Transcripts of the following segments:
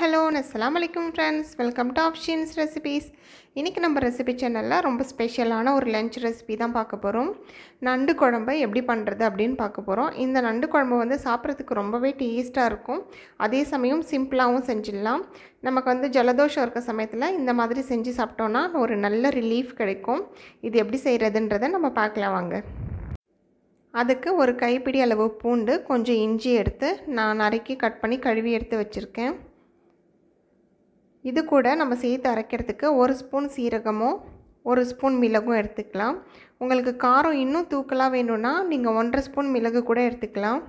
Hello அஸ்ஸலாமு அலைக்கும் friends, welcome to options recipes. இன்றைக்கி நம்ம ரெசிபி சேனலில் ரொம்ப ஸ்பெஷலான ஒரு லஞ்ச் ரெசிபி தான் பார்க்க போகிறோம். நண்டு குழம்பை எப்படி பண்ணுறது அப்படின்னு பார்க்க போகிறோம். இந்த நண்டு குழம்பு வந்து சாப்பிட்றதுக்கு ரொம்பவே டேஸ்ட்டாக இருக்கும். அதே சமயம் சிம்பிளாகவும் செஞ்சிடலாம். நமக்கு வந்து ஜலதோஷம் இருக்க சமயத்தில் இந்த மாதிரி செஞ்சு சாப்பிட்டோன்னா ஒரு நல்ல ரிலீஃப் கிடைக்கும். இது எப்படி செய்கிறதுன்றதை நம்ம பார்க்கலாம் வாங்க. அதுக்கு ஒரு கைப்பிடி அளவு பூண்டு, கொஞ்சம் இஞ்சி எடுத்து நான் நறுக்கி கட் பண்ணி கழுவி எடுத்து வச்சுருக்கேன். இது கூட நம்ம சேர்த்து அரைக்கிறதுக்கு ஒரு ஸ்பூன் சீரகமும் ஒரு ஸ்பூன் மிளகும் எடுத்துக்கலாம். உங்களுக்கு காரம் இன்னும் தூக்கலாக வேணும்னா நீங்கள் 1.5 ஸ்பூன் மிளகு கூட எடுத்துக்கலாம்.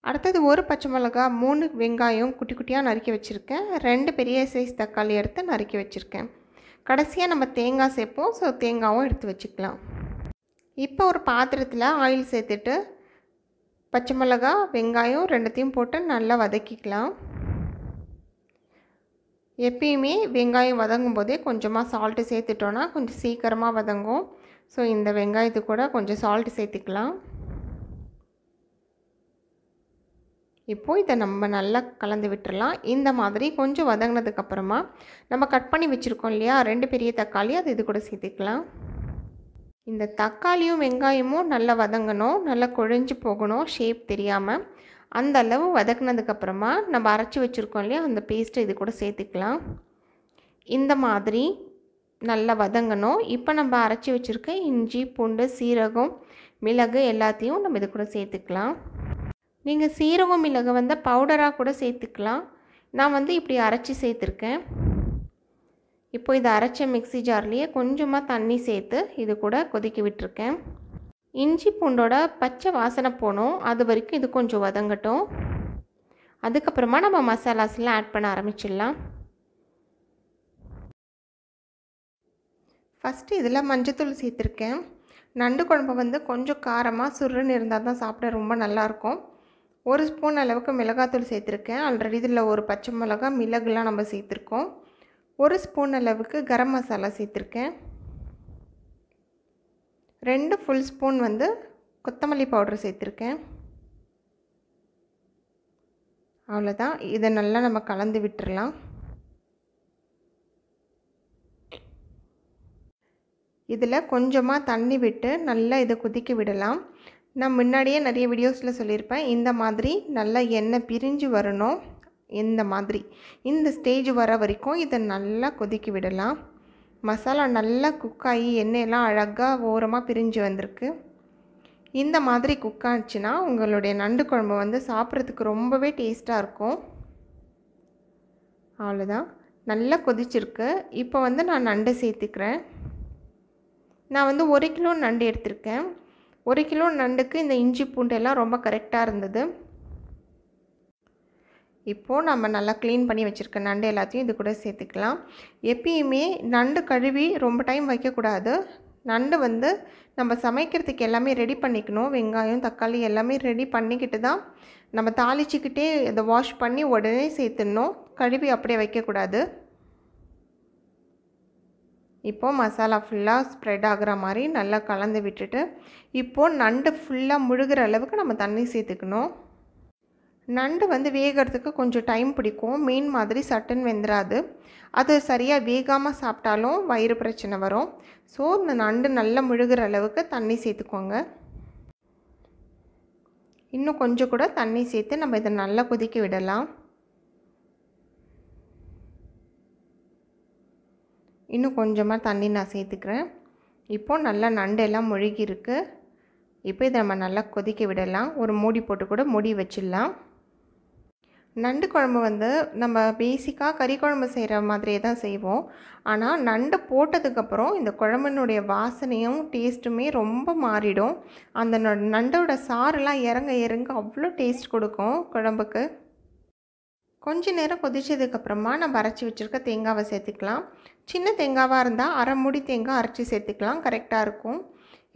அடுத்தது ஒரு பச்சை மிளகா, 3 வெங்காயம் குட்டி குட்டியாக நறுக்கி வச்சுருக்கேன். 2 பெரிய சைஸ் தக்காளி எடுத்து நறுக்கி வச்சுருக்கேன். கடைசியாக நம்ம தேங்காய் சேர்ப்போம், ஸோ தேங்காயும் எடுத்து வச்சுக்கலாம். இப்போ ஒரு பாத்திரத்தில் ஆயில் சேர்த்துட்டு பச்சை மிளகா, வெங்காயம் ரெண்டுத்தையும் போட்டு நல்லா வதக்கிக்கலாம். எப்பயுமே வெங்காயம் வதங்கும் போதே கொஞ்சமாக சால்ட்டு சேர்த்துட்டோன்னா கொஞ்சம் சீக்கிரமாக வதங்கும். ஸோ இந்த வெங்காயத்து கூட கொஞ்சம் சால்ட்டு சேர்த்துக்கலாம். இப்போது இதை நம்ம நல்லா கலந்து விட்டுறலாம். இந்த மாதிரி கொஞ்சம் வதங்கினதுக்கப்புறமா நம்ம கட் பண்ணி வச்சுருக்கோம் இல்லையா 2 பெரிய தக்காளி, அது இது கூட சேர்த்துக்கலாம். இந்த தக்காளியும் வெங்காயமும் நல்லா வதங்கணும், நல்லா குழஞ்சி போகணும், ஷேப் தெரியாமல். அந்த அளவு வதக்குனதுக்கப்புறமா நம்ம அரைச்சி வச்சுருக்கோம் இல்லையா அந்த பேஸ்ட்டை இது கூட சேர்த்துக்கலாம். இந்த மாதிரி நல்லா வதங்கணும். இப்போ நம்ம அரைச்சி வச்சுருக்க இஞ்சி, பூண்டு, சீரகம், மிளகு எல்லாத்தையும் நம்ம இது கூட சேர்த்துக்கலாம். நீங்கள் சீரகம், மிளகு வந்து பவுடராக கூட சேர்த்துக்கலாம். நான் வந்து இப்படி அரைச்சி சேர்த்துருக்கேன். இப்போ இதை அரைச்ச மிக்ஸி ஜார்லேயே கொஞ்சமாக தண்ணி சேர்த்து இது கூட கொதிக்க விட்டுருக்கேன். இஞ்சி பூண்டோட பச்சை வாசனை போகணும், அது வரைக்கும் இது கொஞ்சம் வதங்கட்டும். அதுக்கப்புறமா நம்ம மசாலாஸ்லாம் ஆட் பண்ண ஆரம்பிச்சிடலாம். ஃபஸ்ட்டு இதில் மஞ்சத்தூள் சேர்த்துருக்கேன். நண்டு குழம்பு வந்து கொஞ்சம் காரமாக சுருன்னு இருந்தால் தான் சாப்பிட ரொம்ப நல்லாயிருக்கும். 1 ஸ்பூன் அளவுக்கு மிளகாத்தூள் சேர்த்துருக்கேன். ஆல்ரெடி இதில் ஒரு பச்சை மிளகா, மிளகுலாம் நம்ம சேர்த்துருக்கோம். 1 ஸ்பூன் அளவுக்கு கரம் மசாலா சேர்த்துருக்கேன். 2 ஃபுல் ஸ்பூன் வந்து கொத்தமல்லி பவுடர் சேர்த்துருக்கேன். அவ்வளோதான். இதை நல்லா நம்ம கலந்து விட்டுறலாம். இதில் கொஞ்சமாக தண்ணி விட்டு நல்லா இதை கொதிக்க விடலாம். நான் முன்னாடியே நிறைய வீடியோஸில் சொல்லியிருப்பேன், இந்த மாதிரி நல்லா எண்ணெய் பிரிஞ்சு வரணும். இந்த ஸ்டேஜ் வர வரைக்கும் இதை நல்லா கொதிக்க விடலாம். மசாலா நல்லா குக்காகி எண்ணெயெல்லாம் அழகாக ஓரமாக பிரிஞ்சு வந்திருக்கு. இந்த மாதிரி குக் ஆச்சுன்னா உங்களுடைய நண்டு குழம்பு வந்து சாப்பிட்றதுக்கு ரொம்பவே டேஸ்ட்டாக இருக்கும். அவ்வளோதான், நல்லா கொதிச்சிருக்கு. இப்போ வந்து நான் நண்டை சேர்த்துக்கிறேன். நான் வந்து 1 கிலோ நண்டு எடுத்திருக்கேன். 1 கிலோ நண்டுக்கு இந்த இஞ்சி பூண்டெல்லாம் ரொம்ப கரெக்டாக இருந்தது. இப்போது நம்ம நல்லா க்ளீன் பண்ணி வச்சுருக்க நண்டு எல்லாத்தையும் இது கூட சேர்த்துக்கலாம். எப்பயுமே நண்டு கழுவி ரொம்ப டைம் வைக்கக்கூடாது. நண்டு வந்து நம்ம சமைக்கிறதுக்கு எல்லாமே ரெடி பண்ணிக்கணும். வெங்காயம், தக்காளி எல்லாமே ரெடி பண்ணிக்கிட்டு தான் நம்ம தாளிச்சிக்கிட்டே அதை வாஷ் பண்ணி உடனே சேர்த்துடணும். கழுவி அப்படியே வைக்கக்கூடாது. இப்போது மசாலா ஃபுல்லாக ஸ்ப்ரெட் ஆகிற மாதிரி நல்லா கலந்து விட்டுட்டு இப்போது நண்டு ஃபுல்லாக முழுகிற அளவுக்கு நம்ம தண்ணி சேர்த்துக்கணும். நண்டு வந்து வேகிறதுக்கு கொஞ்சம் டைம் பிடிக்கும். மீன் மாதிரி சட்டுன்னு வெந்துடாது. அது சரியாக வேகாமல் சாப்பிட்டாலும் வயிறு பிரச்சனை வரும். ஸோ இந்த நண்டு நல்லா முழுகிற அளவுக்கு தண்ணி சேர்த்துக்கோங்க. இன்னும் கொஞ்சம் கூட தண்ணி சேர்த்து நம்ம இதை நல்லா கொதிக்க விடலாம். இன்னும் கொஞ்சமாக தண்ணி நான் சேர்த்துக்கிறேன். இப்போது நல்லா நண்டு எல்லாம் முழுகிருக்கு. இப்போ இதை நம்ம நல்லா கொதிக்க விடலாம். ஒரு மூடி போட்டு கூட மூடி வச்சிடலாம். நண்டு குழம்பு வந்து நம்ம பேசிக்காக கறி குழம்பு செய்கிற மாதிரியே தான் செய்வோம். ஆனால் நண்டு போட்டதுக்கப்புறம் இந்த குழம்பினுடைய வாசனையும் டேஸ்ட்டுமே ரொம்ப மாறிடும். அந்த நண்டோட சாரெலாம் இறங்க அவ்வளோ டேஸ்ட் கொடுக்கும் குழம்புக்கு. கொஞ்ச நேரம் கொதிச்சதுக்கப்புறமா நம்ம அரைச்சி வச்சுருக்க தேங்காவை சேர்த்துக்கலாம். சின்ன தேங்காவாக இருந்தால் 1/2 மூடி தேங்காய் அரைச்சி சேர்த்துக்கலாம், கரெக்டாக இருக்கும்.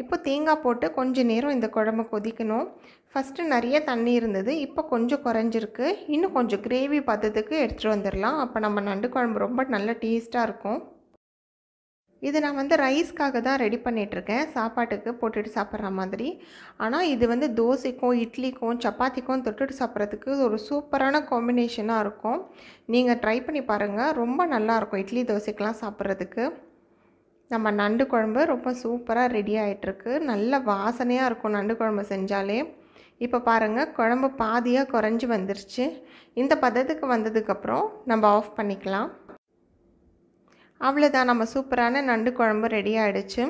இப்போ தேங்காய் போட்டு கொஞ்சம் நேரம் இந்த குழம்பு கொதிக்கணும். ஃபஸ்ட்டு நிறைய தண்ணி இருந்தது, இப்போ கொஞ்சம் குறைஞ்சிருக்கு. இன்னும் கொஞ்சம் கிரேவி பதத்துக்கு எடுத்துகிட்டு வந்துடலாம். அப்போ நம்ம நண்டு குழம்பு ரொம்ப நல்ல டேஸ்ட்டாக இருக்கும். இது நான் வந்து ரைஸ்க்காக தான் ரெடி பண்ணிகிட்ருக்கேன், சாப்பாட்டுக்கு போட்டுட்டு சாப்பிட்ற மாதிரி. ஆனால் இது வந்து தோசைக்கும் இட்லிக்கும் சப்பாத்திக்கும் தொட்டுட்டு சாப்பிட்றதுக்கு ஒரு சூப்பரான காம்பினேஷனாக இருக்கும். நீங்கள் ட்ரை பண்ணி பாருங்கள், ரொம்ப நல்லாயிருக்கும் இட்லி தோசைக்கெலாம் சாப்பிட்றதுக்கு. நம்ம நண்டு குழம்பு ரொம்ப சூப்பராக ரெடி ஆகிட்டுருக்கு. நல்ல வாசனையாக இருக்கும் நண்டு குழம்பு செஞ்சாலே. இப்போ பாருங்கள், குழம்பு பாதியாக குறைஞ்சி வந்துருச்சு. இந்த பதத்துக்கு வந்ததுக்கப்புறம் நம்ம ஆஃப் பண்ணிக்கலாம். அவ்வளோதான், நம்ம சூப்பரான நண்டு குழம்பு ரெடி ஆகிடுச்சு.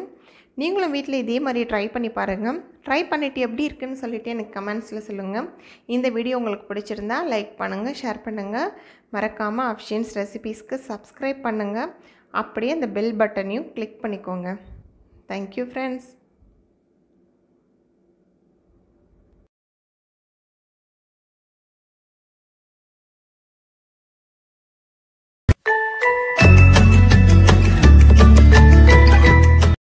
நீங்களும் வீட்டில் இதே மாதிரி ட்ரை பண்ணி பாருங்கள். ட்ரை பண்ணிவிட்டு எப்படி இருக்குன்னு சொல்லிவிட்டு எனக்கு கமெண்ட்ஸில் சொல்லுங்கள். இந்த வீடியோ உங்களுக்கு பிடிச்சிருந்தா லைக் பண்ணுங்கள், ஷேர் பண்ணுங்கள். மறக்காமல் அஃப்ஷீன்ஸ் ரெசிபீஸ்க்கு சப்ஸ்கிரைப் பண்ணுங்கள். அப்படியே அந்த பெல் பட்டனையும் கிளிக் பண்ணிக்கோங்க. Thank you friends.